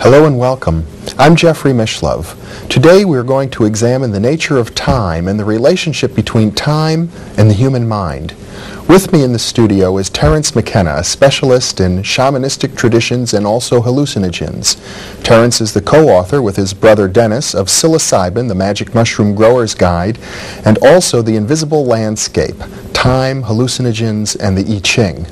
Hello and welcome. I'm Jeffrey Mishlove. Today we're going to examine the nature of time and the relationship between time and the human mind. With me in the studio is Terence McKenna, a specialist in shamanistic traditions and also hallucinogens. Terence is the co-author with his brother Dennis of Psilocybin, the Magic Mushroom Grower's Guide, and also The Invisible Landscape, Time, Hallucinogens, and the I Ching.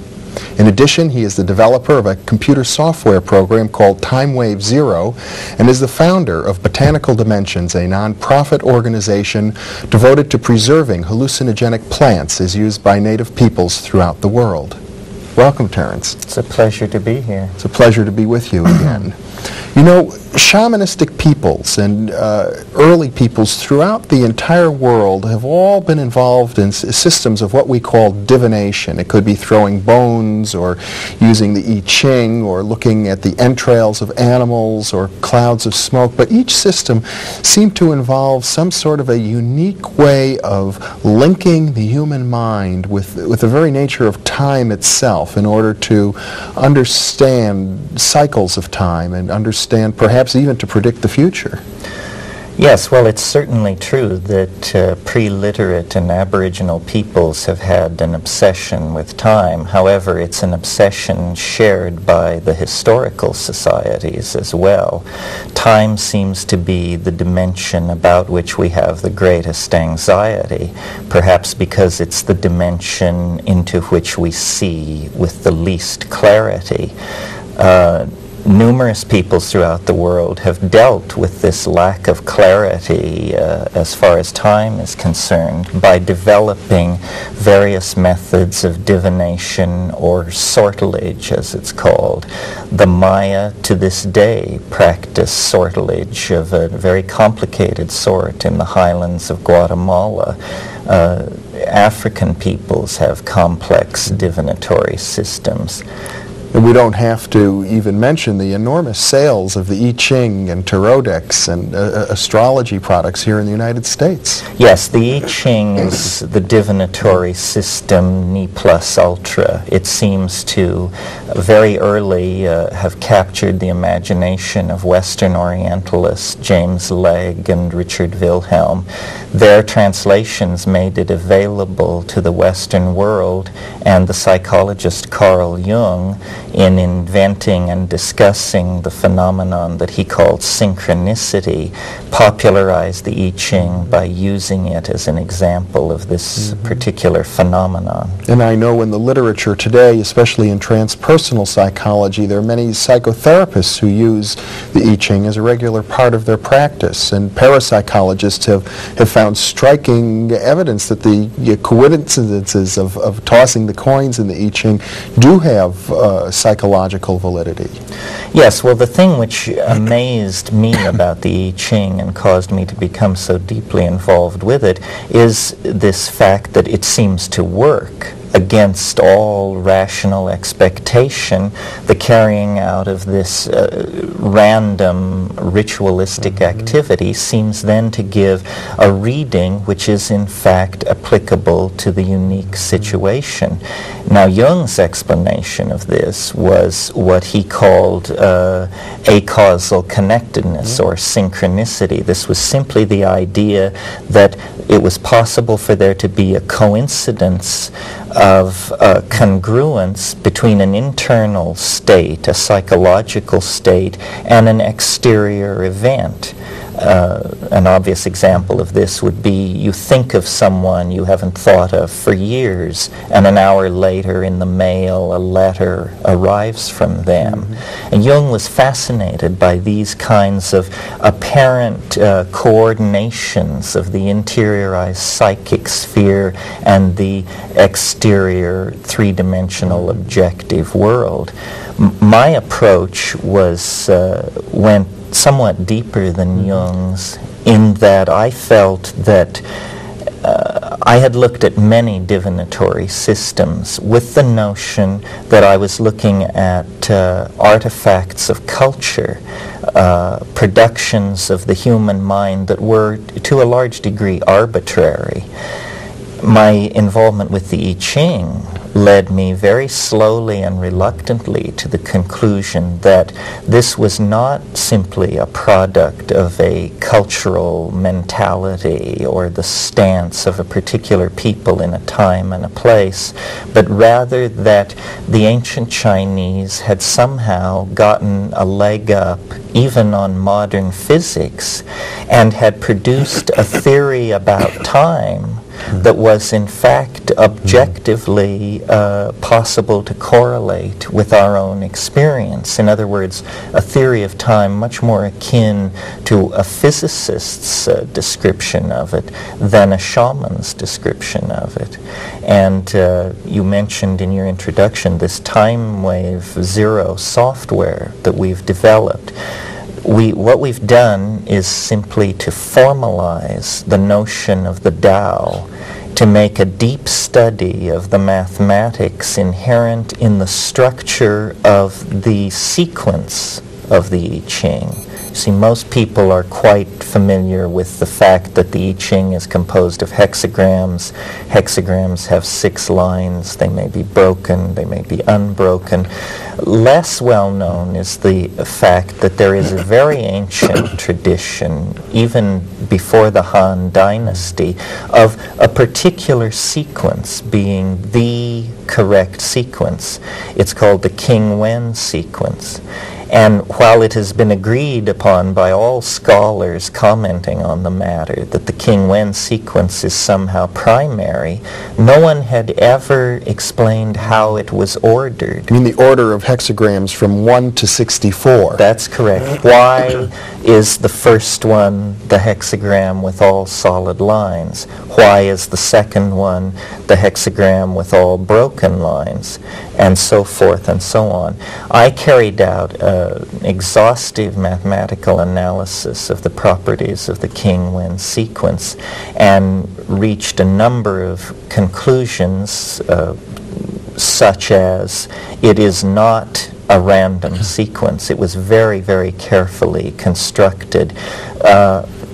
In addition, he is the developer of a computer software program called TimeWave Zero and is the founder of Botanical Dimensions, a non-profit organization devoted to preserving hallucinogenic plants as used by native peoples throughout the world. Welcome, Terence. It's a pleasure to be here. It's a pleasure to be with you again. You know, shamanistic peoples and early peoples throughout the entire world have all been involved in systems of what we call divination. It could be throwing bones or using the I Ching or looking at the entrails of animals or clouds of smoke, but each system seemed to involve some sort of a unique way of linking the human mind with the very nature of time itself in order to understand cycles of time and understand, perhaps even to predict the future. Yes, well, it's certainly true that pre-literate and Aboriginal peoples have had an obsession with time. However, it's an obsession shared by the historical societies as well. Time seems to be the dimension about which we have the greatest anxiety, perhaps because it's the dimension into which we see with the least clarity. Numerous peoples throughout the world have dealt with this lack of clarity as far as time is concerned by developing various methods of divination or sortilege, as it's called. The Maya to this day practice sortilege of a very complicated sort in the highlands of Guatemala. African peoples have complex divinatory systems. And we don't have to even mention the enormous sales of the I Ching and tarot decks and astrology products here in the United States. Yes, the I Ching is the divinatory system ni plus ultra. It seems to very early have captured the imagination of Western Orientalists James Legge and Richard Wilhelm. Their translations made it available to the Western world, and the psychologist Carl Jung, in inventing and discussing the phenomenon that he called synchronicity, popularized the I Ching by using it as an example of this particular phenomenon. And I know in the literature today, especially in transpersonal psychology, there are many psychotherapists who use the I Ching as a regular part of their practice, and parapsychologists have found striking evidence that the coincidences of tossing the coins in the I Ching do have psychological validity. Yes, well, the thing which amazed me about the I Ching and caused me to become so deeply involved with it is this fact that it seems to work against all rational expectation. The carrying out of this random ritualistic activity seems then to give a reading which is in fact applicable to the unique situation. Now, Jung's explanation of this was what he called acausal connectedness or synchronicity. This was simply the idea that it was possible for there to be a coincidence of congruence between an internal state, a psychological state, and an exterior event. An obvious example of this would be you think of someone you haven't thought of for years, and an hour later in the mail a letter arrives from them. And Jung was fascinated by these kinds of apparent coordinations of the interiorized psychic sphere and the exterior three-dimensional objective world. My approach was went somewhat deeper than Jung's, in that I felt that I had looked at many divinatory systems with the notion that I was looking at artifacts of culture, productions of the human mind that were to a large degree arbitrary. my involvement with the I Ching led me very slowly and reluctantly to the conclusion that this was not simply a product of a cultural mentality or the stance of a particular people in a time and a place, but rather that the ancient Chinese had somehow gotten a leg up even on modern physics and had produced a theory about time that was in fact objectively possible to correlate with our own experience. In other words, a theory of time much more akin to a physicist's description of it than a shaman's description of it. And you mentioned in your introduction this time wave zero software that we've developed. What we've done is simply to formalize the notion of the Tao, to make a deep study of the mathematics inherent in the structure of the sequence of the I Ching. See, most people are quite familiar with the fact that the I Ching is composed of hexagrams. Hexagrams have 6 lines. They may be broken, they may be unbroken. Less well known is the fact that there is a very ancient tradition, even before the Han Dynasty, of a particular sequence being the correct sequence. It's called the King Wen sequence. And while it has been agreed upon by all scholars commenting on the matter that the King Wen sequence is somehow primary, no one had ever explained how it was ordered. You mean the order of hexagrams from 1 to 64? That's correct. Why is the first one the hexagram with all solid lines? Why is the second one the hexagram with all broken lines? And so forth and so on. I carried out an exhaustive mathematical analysis of the properties of the King Wen sequence and reached a number of conclusions such as it is not a random sequence. It was very, very carefully constructed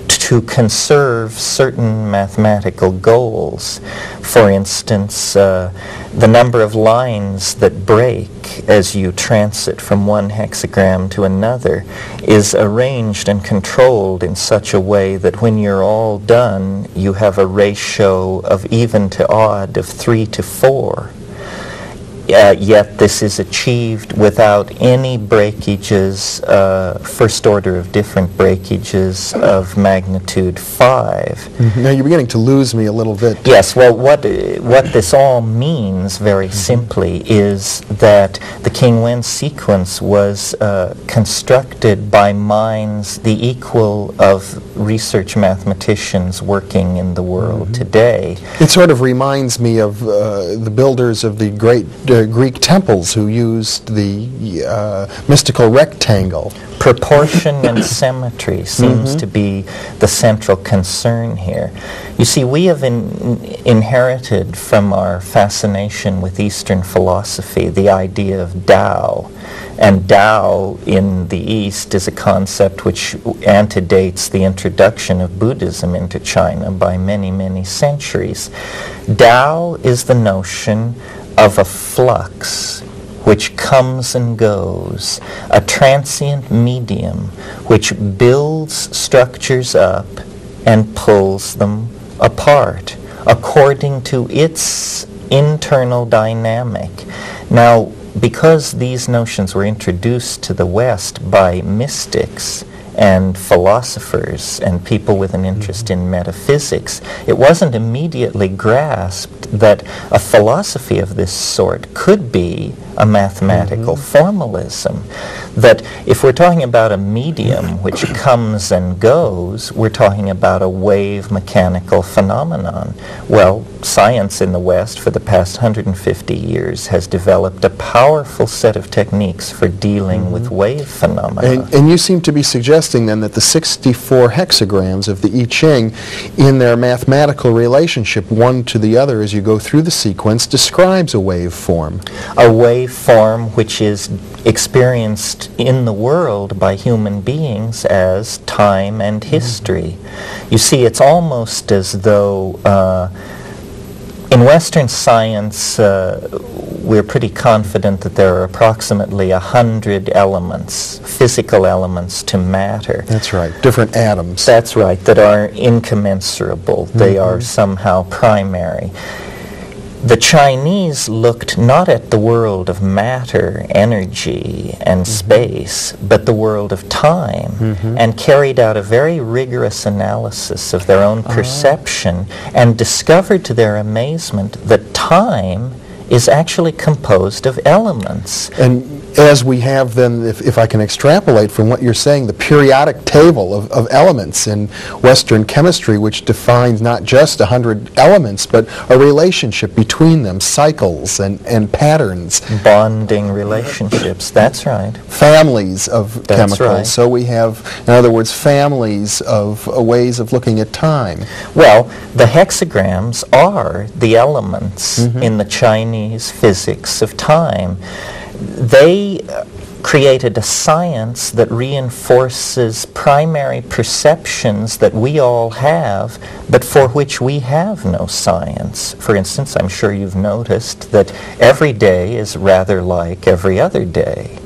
to conserve certain mathematical goals. For instance, the number of lines that break as you transit from one hexagram to another is arranged and controlled in such a way that when you're all done, you have a ratio of even to odd of 3 to 4. Yet this is achieved without any breakages, first order of different breakages of magnitude 5. Now you're beginning to lose me a little bit. Yes, well, what this all means very simply is that the King Wen sequence was constructed by minds the equal of research mathematicians working in the world today. It sort of reminds me of the builders of the great Greek temples who used the mystical rectangle. Proportion and symmetry seems to be the central concern here. You see, we have inherited from our fascination with Eastern philosophy the idea of Tao. And Tao in the East is a concept which antedates the introduction of Buddhism into China by many, many centuries. Tao is the notion of a flux which comes and goes, a transient medium which builds structures up and pulls them apart according to its internal dynamic. Now, because these notions were introduced to the West by mystics and philosophers and people with an interest in metaphysics, it wasn't immediately grasped that a philosophy of this sort could be a mathematical formalism. That if we're talking about a medium which comes and goes, we're talking about a wave mechanical phenomenon. Well, science in the West for the past 150 years has developed a powerful set of techniques for dealing with wave phenomena. And you seem to be suggesting then that the 64 hexagrams of the I Ching, in their mathematical relationship one to the other as you go through the sequence, describes a waveform. A waveform which is experienced in the world by human beings as time and history. You see, it's almost as though In Western science, we're pretty confident that there are approximately 100 elements, physical elements to matter. That's right, different atoms. That's right, that are incommensurable. They are somehow primary. The Chinese looked not at the world of matter, energy, and space, but the world of time, and carried out a very rigorous analysis of their own perception, and discovered to their amazement that time is actually composed of elements. And as we have then, if I can extrapolate from what you're saying, the periodic table of elements in Western chemistry, which defines not just 100 elements, but a relationship between them, cycles and patterns. Bonding relationships, that's right. Families of chemicals. Right. So we have, in other words, families of ways of looking at time. Well, the hexagrams are the elements in the Chinese physics of time. They created a science that reinforces primary perceptions that we all have, but for which we have no science. For instance, I'm sure you've noticed that every day is rather like every other day.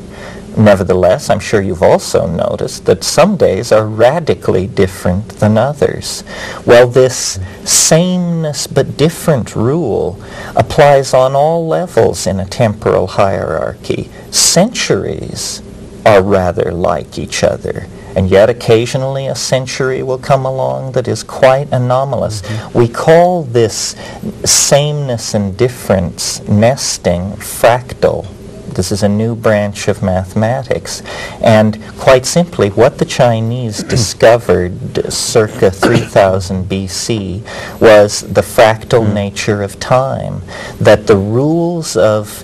Nevertheless, I'm sure you've also noticed that some days are radically different than others. Well, this sameness but different rule applies on all levels in a temporal hierarchy. Centuries are rather like each other, and yet occasionally a century will come along that is quite anomalous. We call this sameness and difference nesting fractal. This is a new branch of mathematics. And quite simply, what the Chinese discovered circa 3000 BC was the fractal nature of time, that the rules of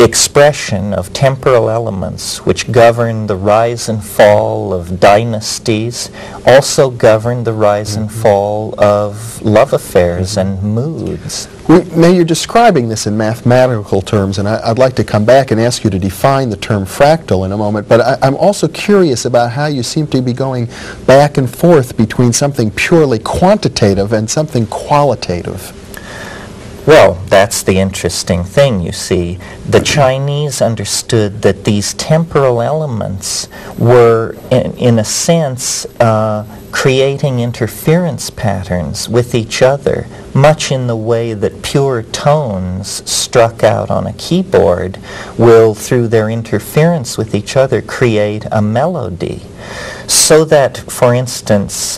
expression of temporal elements which govern the rise and fall of dynasties also govern the rise and fall of love affairs and moods. Now you're describing this in mathematical terms, and I'd like to come back and ask you to define the term fractal in a moment, but I'm also curious about how you seem to be going back and forth between something purely quantitative and something qualitative. Well, that's the interesting thing, you see. The Chinese understood that these temporal elements were, in a sense, creating interference patterns with each other, much in the way that pure tones struck out on a keyboard will, through their interference with each other, create a melody. So that, for instance,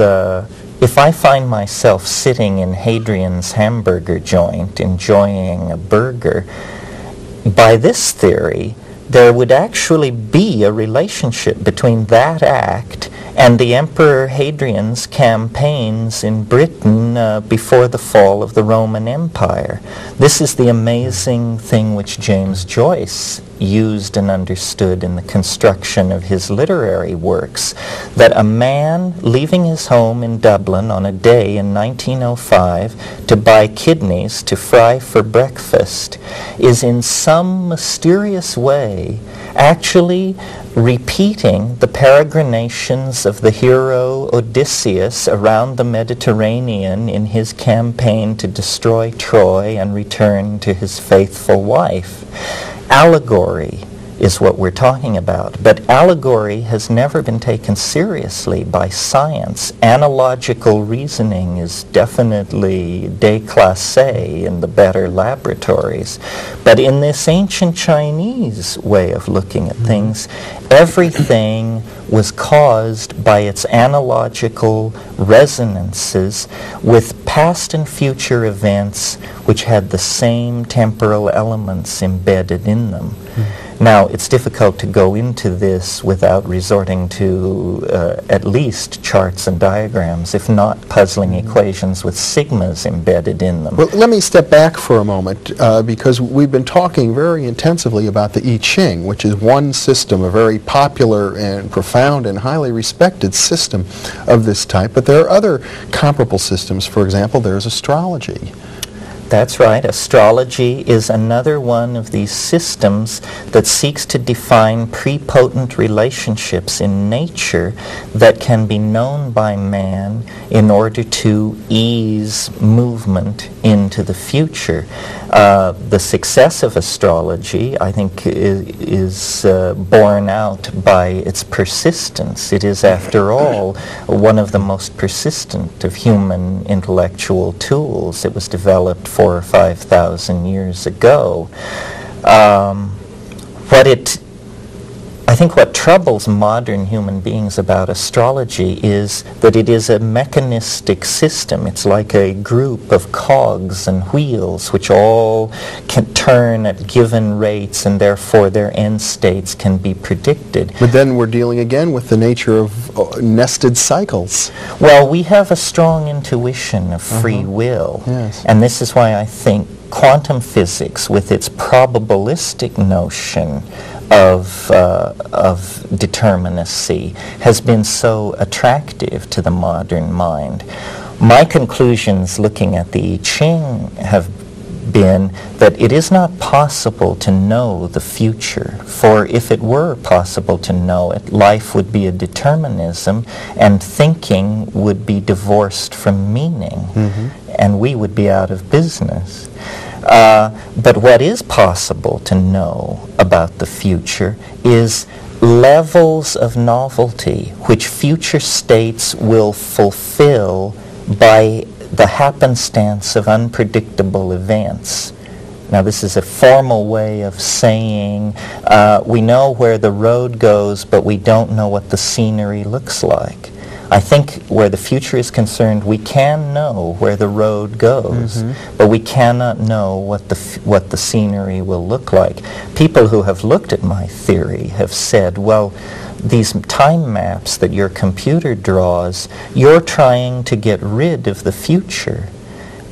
if I find myself sitting in Hadrian's hamburger joint enjoying a burger, by this theory, there would actually be a relationship between that act and the Emperor Hadrian's campaigns in Britain before the fall of the Roman Empire. This is the amazing thing which James Joyce used and understood in the construction of his literary works, that a man leaving his home in Dublin on a day in 1905 to buy kidneys to fry for breakfast is in some mysterious way actually repeating the peregrinations of the hero Odysseus around the Mediterranean in his campaign to destroy Troy and return to his faithful wife. Allegory is what we're talking about, but allegory has never been taken seriously by science. Analogical reasoning is definitely déclassé in the better laboratories. But in this ancient Chinese way of looking at things, everything was caused by its analogical resonances with past and future events which had the same temporal elements embedded in them. Now, it's difficult to go into this without resorting to at least charts and diagrams, if not puzzling equations with sigmas embedded in them. Well, let me step back for a moment, because we've been talking very intensively about the I Ching, which is one system, a very popular and profound and highly respected system of this type. But there are other comparable systems. For example, there's astrology. That's right. Astrology is another one of these systems that seeks to define prepotent relationships in nature that can be known by man in order to ease movement into the future. The success of astrology, I think, is borne out by its persistence. It is, after all, one of the most persistent of human intellectual tools. It was developed 4,000 or 5,000 years ago. I think what troubles modern human beings about astrology is that it is a mechanistic system. It's like a group of cogs and wheels which all can turn at given rates, and therefore their end states can be predicted. But then we're dealing again with the nature of nested cycles. Well, we have a strong intuition of free will, Yes. and this is why I think quantum physics, with its probabilistic notion of determinacy, has been so attractive to the modern mind. My conclusions looking at the I Ching have been that it is not possible to know the future, for if it were possible to know it, life would be a determinism and thinking would be divorced from meaning, and we would be out of business. But what is possible to know about the future is levels of novelty which future states will fulfill by the happenstance of unpredictable events. Now, this is a formal way of saying we know where the road goes, but we don't know what the scenery looks like. I think where the future is concerned, we can know where the road goes, but we cannot know what the scenery will look like. People who have looked at my theory have said, well, these time maps that your computer draws, you're trying to get rid of the future.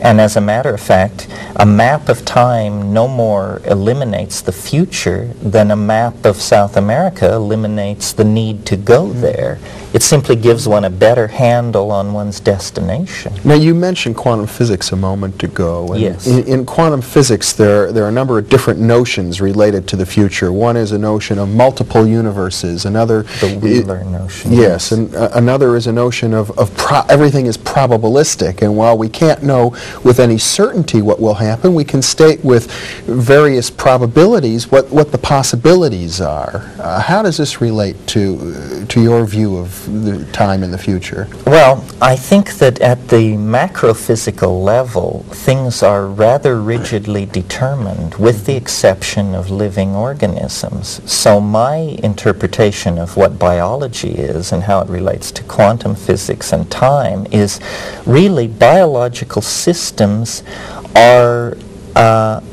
And as a matter of fact, a map of time no more eliminates the future than a map of South America eliminates the need to go there. It simply gives one a better handle on one's destination. Now, you mentioned quantum physics a moment ago. And yes. In quantum physics, there are a number of different notions related to the future. One is a notion of multiple universes. Another, the Wheeler notion. Yes, and another is a notion of everything is probabilistic. And while we can't know with any certainty what will happen, we can state with various probabilities what the possibilities are. How does this relate to your view of the time in the future? Well, I think that at the macrophysical level, things are rather rigidly determined, with the exception of living organisms. So my interpretation of what biology is and how it relates to quantum physics and time is really biological systems are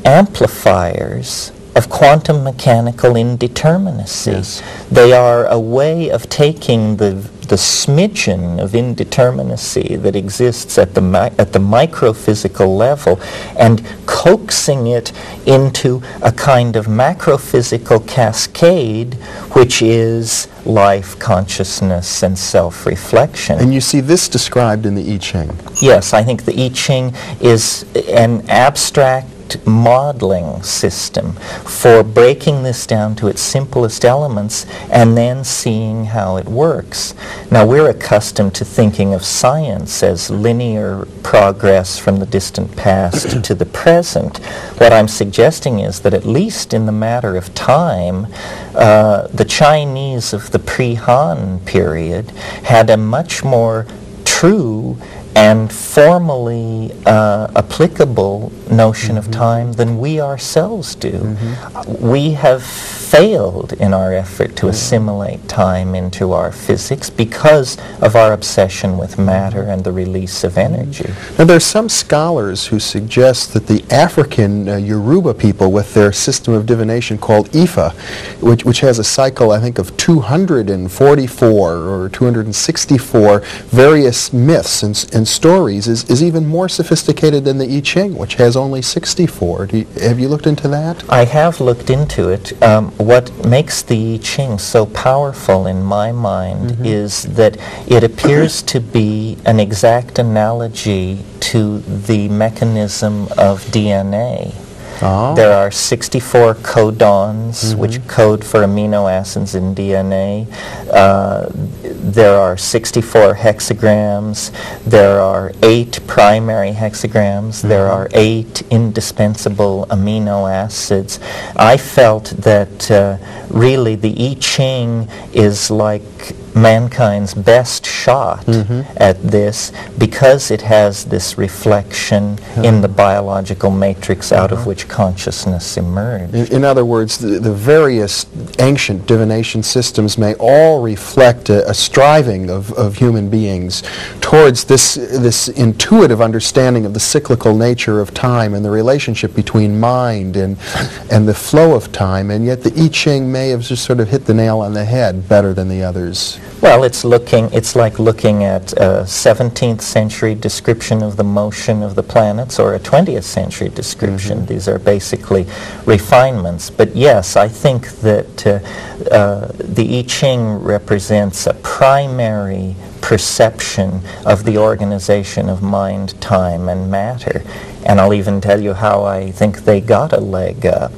amplifiers of quantum mechanical indeterminacy. Yes. They are a way of taking the smidgen of indeterminacy that exists at the microphysical level and coaxing it into a kind of macrophysical cascade, which is life, consciousness, and self-reflection. And you see this described in the I Ching. Yes, I think the I Ching is an abstract modeling system for breaking this down to its simplest elements and then seeing how it works. Now, we're accustomed to thinking of science as linear progress from the distant past to the present. What I'm suggesting is that at least in the matter of time, the Chinese of the pre-Han period had a much more true and formally applicable notion of time than we ourselves do. We have failed in our effort to assimilate time into our physics because of our obsession with matter and the release of energy. Now, there are some scholars who suggest that the African Yoruba people, with their system of divination called Ifa, which has a cycle, I think, of 244 or 264 various myths and and stories is even more sophisticated than the I Ching, which has only 64. Have you looked into that? I have looked into it. What makes the I Ching so powerful in my mind is that it appears to be an exact analogy to the mechanism of DNA. Oh. There are 64 codons, which code for amino acids in DNA. There are 64 hexagrams. There are 8 primary hexagrams. There are 8 indispensable amino acids. I felt that really the I Ching is like mankind's best shot at this because it has this reflection in the biological matrix out of which consciousness emerged. In other words, the various ancient divination systems may all reflect a striving of human beings towards this intuitive understanding of the cyclical nature of time and the relationship between mind and the flow of time, and yet the I Ching may have just sort of hit the nail on the head better than the others. Well, it's like looking at a 17th century description of the motion of the planets or a 20th century description. These are basically refinements. But yes, I think that the I Ching represents a primary perception of the organization of mind, time, and matter. And I'll even tell you how I think they got a leg up.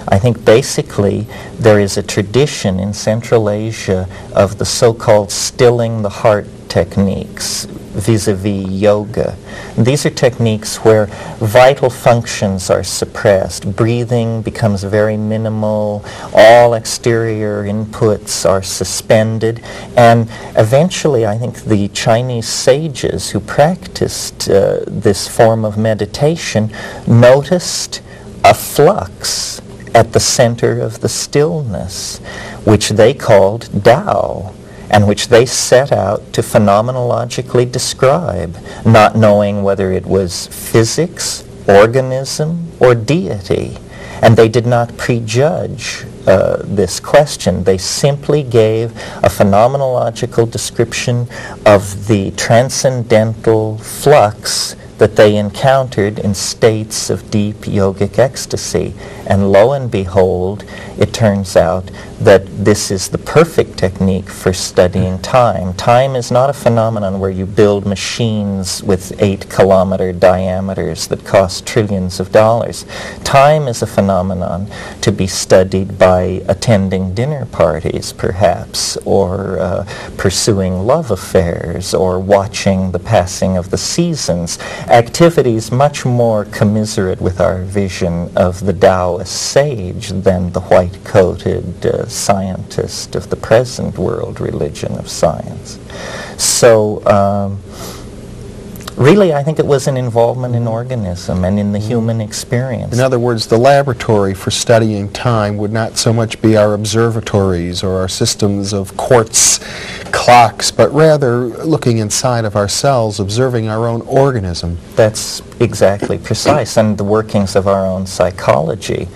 I think basically there is a tradition in Central Asia of the so-called stilling the heart techniques vis-a-vis yoga. And these are techniques where vital functions are suppressed. Breathing becomes very minimal. All exterior inputs are suspended. And eventually, I think the Chinese sages who practiced this form of meditation noticed a flux at the center of the stillness, which they called Tao, and which they set out to phenomenologically describe, not knowing whether it was physics, organism, or deity. And they did not prejudge this question. They simply gave a phenomenological description of the transcendental flux that they encountered in states of deep yogic ecstasy. And lo and behold, it turns out that this is the perfect technique for studying time. Time is not a phenomenon where you build machines with 8-kilometer diameters that cost trillions of dollars. Time is a phenomenon to be studied by attending dinner parties, perhaps, or pursuing love affairs, or watching the passing of the seasons. Activities much more commiserate with our vision of the Taoist sage than the white-coated scientist of the present world religion of science. So really, I think it was an involvement in organism and in the human experience. In other words, the laboratory for studying time would not so much be our observatories or our systems of quartz clocks, but rather looking inside of ourselves, observing our own organism. That's exactly precise, and the workings of our own psychology.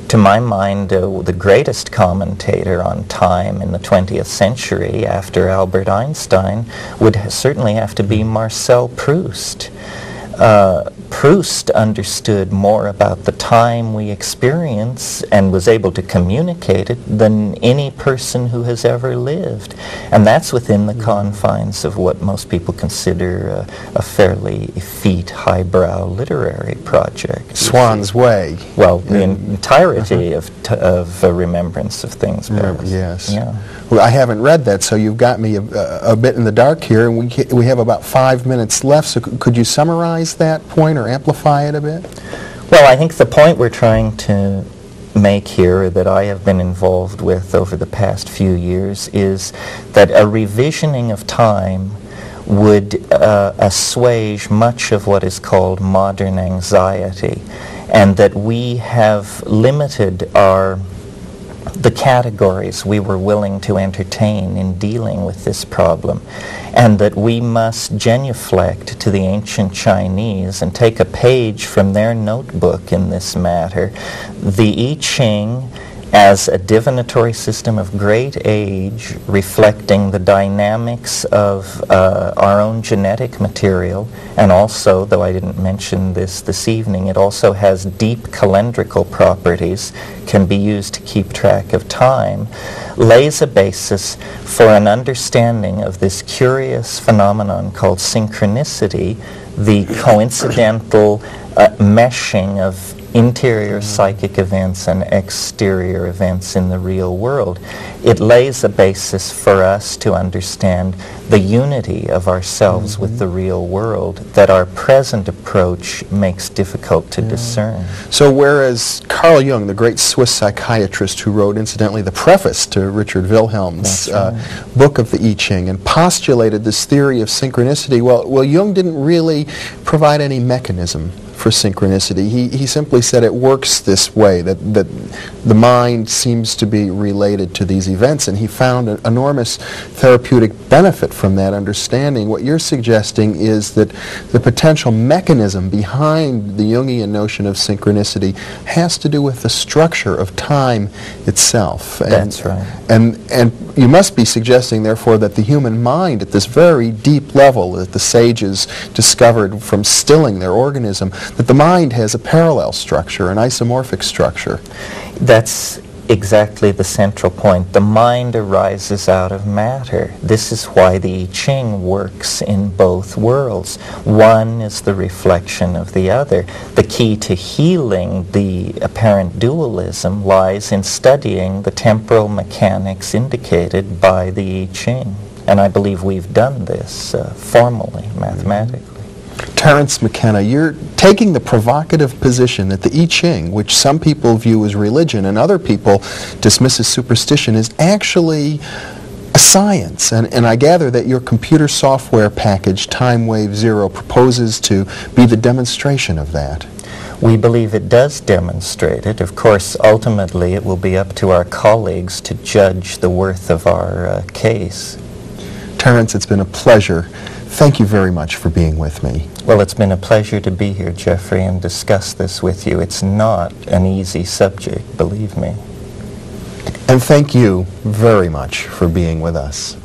To my mind, the greatest commentator on time in the 20th century after Albert Einstein would certainly have to be Marcel Proust. Proust understood more about the time we experience and was able to communicate it than any person who has ever lived. And that's within the confines of what most people consider a fairly effete, highbrow literary project. Swan's Way. Well, the entirety of Remembrance of Things Past. Yes. Yeah. Well, I haven't read that, so you've got me a bit in the dark here, and we have about 5 minutes left, so could you summarize that point or amplify it a bit? Well, I think the point we're trying to make here, that I have been involved with over the past few years, is that a revisioning of time would assuage much of what is called modern anxiety, and that we have limited the categories we were willing to entertain in dealing with this problem, and that we must genuflect to the ancient Chinese and take a page from their notebook in this matter. The I Ching as a divinatory system of great age, reflecting the dynamics of our own genetic material, and also, though I didn't mention this evening, it also has deep calendrical properties, can be used to keep track of time, lays a basis for an understanding of this curious phenomenon called synchronicity, the coincidental meshing of interior psychic events and exterior events in the real world. It lays a basis for us to understand the unity of ourselves with the real world that our present approach makes difficult to discern. So whereas Carl Jung, the great Swiss psychiatrist who wrote, incidentally, the preface to Richard Wilhelm's book of the I Ching and postulated this theory of synchronicity, well, Jung didn't really provide any mechanism for synchronicity. He simply said it works this way, that the mind seems to be related to these events, and he found an enormous therapeutic benefit from that understanding. What you're suggesting is that the potential mechanism behind the Jungian notion of synchronicity has to do with the structure of time itself. That's right. And you must be suggesting, therefore, that the human mind at this very deep level that the sages discovered from stilling their organism, that the mind has a parallel structure, an isomorphic structure. That's exactly the central point. The mind arises out of matter. This is why the I Ching works in both worlds. One is the reflection of the other. The key to healing the apparent dualism lies in studying the temporal mechanics indicated by the I Ching. And I believe we've done this formally, mathematically. Terence McKenna, you're taking the provocative position that the I Ching, which some people view as religion and other people dismiss as superstition, is actually a science. And I gather that your computer software package, Time Wave Zero, proposes to be the demonstration of that. We believe it does demonstrate it. Of course, ultimately, it will be up to our colleagues to judge the worth of our case. Terence, it's been a pleasure. Thank you very much for being with me. Well, it's been a pleasure to be here, Jeffrey, and discuss this with you. It's not an easy subject, believe me. And thank you very much for being with us.